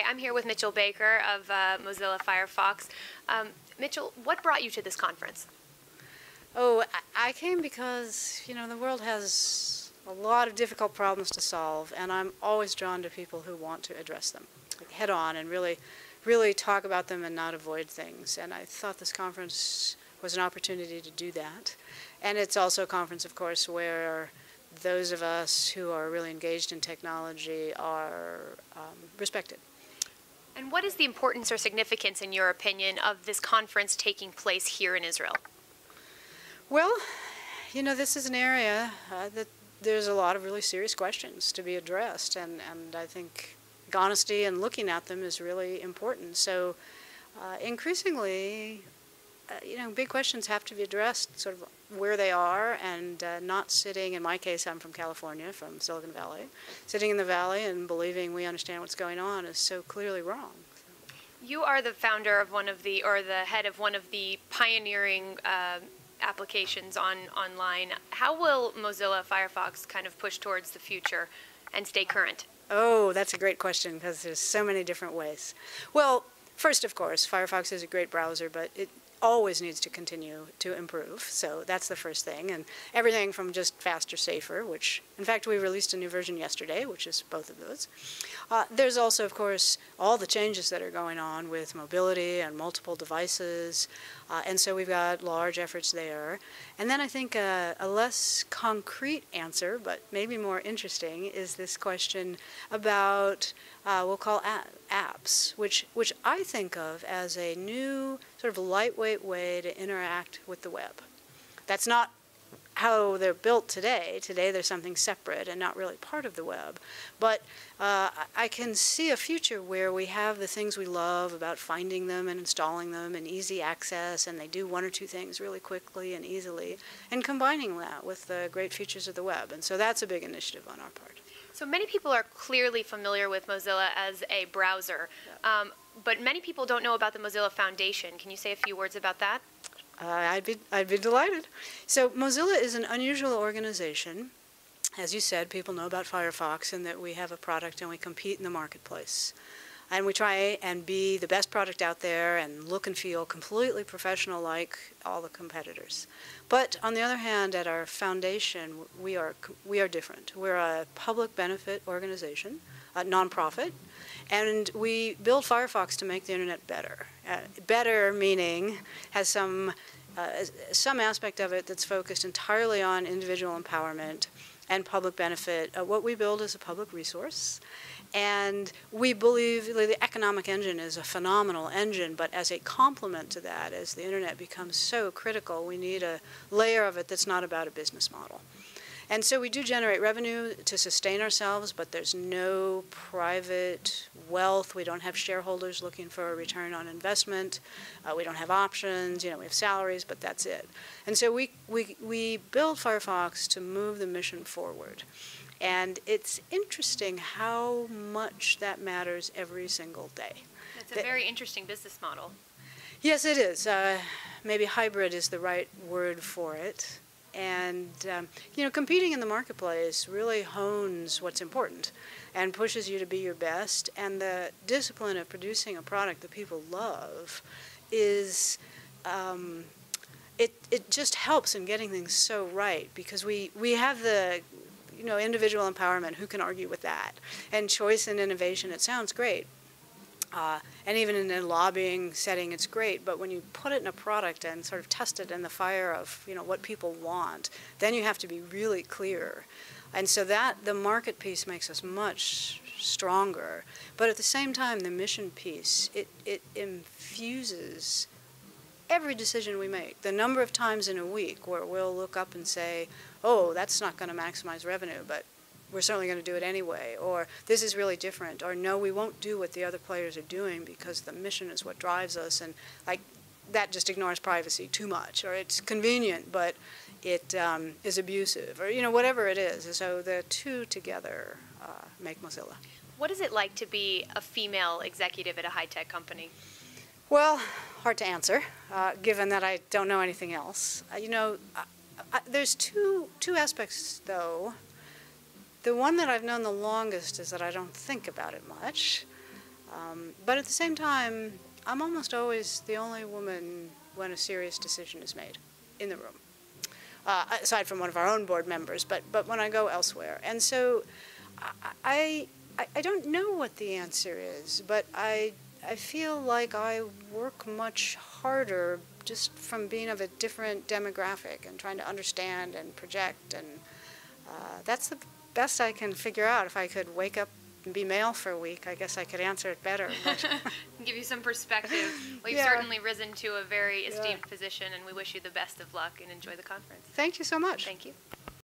I'm here with Mitchel Baker of Mozilla Firefox. Mitchel, what brought you to this conference? Oh, I came because, the world has a lot of difficult problems to solve, and I'm always drawn to people who want to address them, like head on, and really talk about them and not avoid things. And I thought this conference was an opportunity to do that. And it's also a conference, of course, where those of us who are really engaged in technology are respected. And what is the importance or significance, in your opinion, of this conference taking place here in Israel? Well, this is an area that there's a lot of really serious questions to be addressed, and I think honesty and looking at them is really important. So increasingly, big questions have to be addressed sort of where they are, and not sitting, in my case, I'm from California, from Silicon Valley. Sitting in the valley and believing we understand what's going on is so clearly wrong. You are the founder of the head of one of the pioneering applications online. How will Mozilla Firefox kind of push towards the future and stay current? Oh, that's a great question, because there's so many different ways. Well, first, of course, Firefox is a great browser, but it always needs to continue to improve. So that's the first thing. And everything from just faster, safer, which, in fact, we released a new version yesterday, which is both of those. There's also, of course, all the changes that are going on with mobility and multiple devices. And so we've got large efforts there. And then I think a less concrete answer, but maybe more interesting, is this question about, we'll call apps, which I think of as a new sort of lightweight way to interact with the web. That's not how they're built today. Today they're something separate and not really part of the web. But I can see a future where we have the things we love about finding them and installing them and easy access, and they do one or two things really quickly and easily, and combining that with the great features of the web. And so that's a big initiative on our part. So many people are clearly familiar with Mozilla as a browser, yeah. But many people don't know about the Mozilla Foundation. Can you say a few words about that? I'd be delighted. So Mozilla is an unusual organization. As you said, people know about Firefox and that we have a product and we compete in the marketplace. And we try and be the best product out there and look and feel completely professional like all the competitors. But on the other hand, at our foundation, we are different. We're a public benefit organization, a nonprofit, and we build Firefox to make the internet better. Better meaning has some aspect of it that's focused entirely on individual empowerment and public benefit. What we build is a public resource. And we believe the economic engine is a phenomenal engine, but as a complement to that, as the internet becomes so critical, we need a layer of it that's not about a business model. And so we do generate revenue to sustain ourselves, but there's no private wealth. We don't have shareholders looking for a return on investment. We don't have options. We have salaries, but that's it. And so we build Firefox to move the mission forward. And it's interesting how much that matters every single day. It's a very interesting business model. Yes, it is. Maybe hybrid is the right word for it. And, competing in the marketplace really hones what's important and pushes you to be your best. And the discipline of producing a product that people love is, it just helps in getting things so right, because we have the individual empowerment. Who can argue with that? And choice and innovation, it sounds great. And even in a lobbying setting, it's great. But when you put it in a product and sort of test it in the fire of what people want, then you have to be really clear. And so that the market piece makes us much stronger. But at the same time, the mission piece, it infuses every decision we make. The number of times in a week where we'll look up and say, oh, that's not going to maximize revenue, but we're certainly going to do it anyway, or this is really different, or no, we won't do what the other players are doing because the mission is what drives us, and like that just ignores privacy too much, or it's convenient, but it is abusive, or whatever it is. So the two together make Mozilla. What is it like to be a female executive at a high-tech company? Well, hard to answer, given that I don't know anything else. There's two aspects, though. The one that I've known the longest is that I don't think about it much. But at the same time, I'm almost always the only woman when a serious decision is made in the room, aside from one of our own board members, but when I go elsewhere. And so I don't know what the answer is, but I feel like I work much harder just from being of a different demographic and trying to understand and project, and that's the best I can figure out. If I could wake up and be male for a week, I guess I could answer it better. Give you some perspective. Well, you've certainly risen to a very esteemed position, and we wish you the best of luck and enjoy the conference. Thank you so much. Thank you.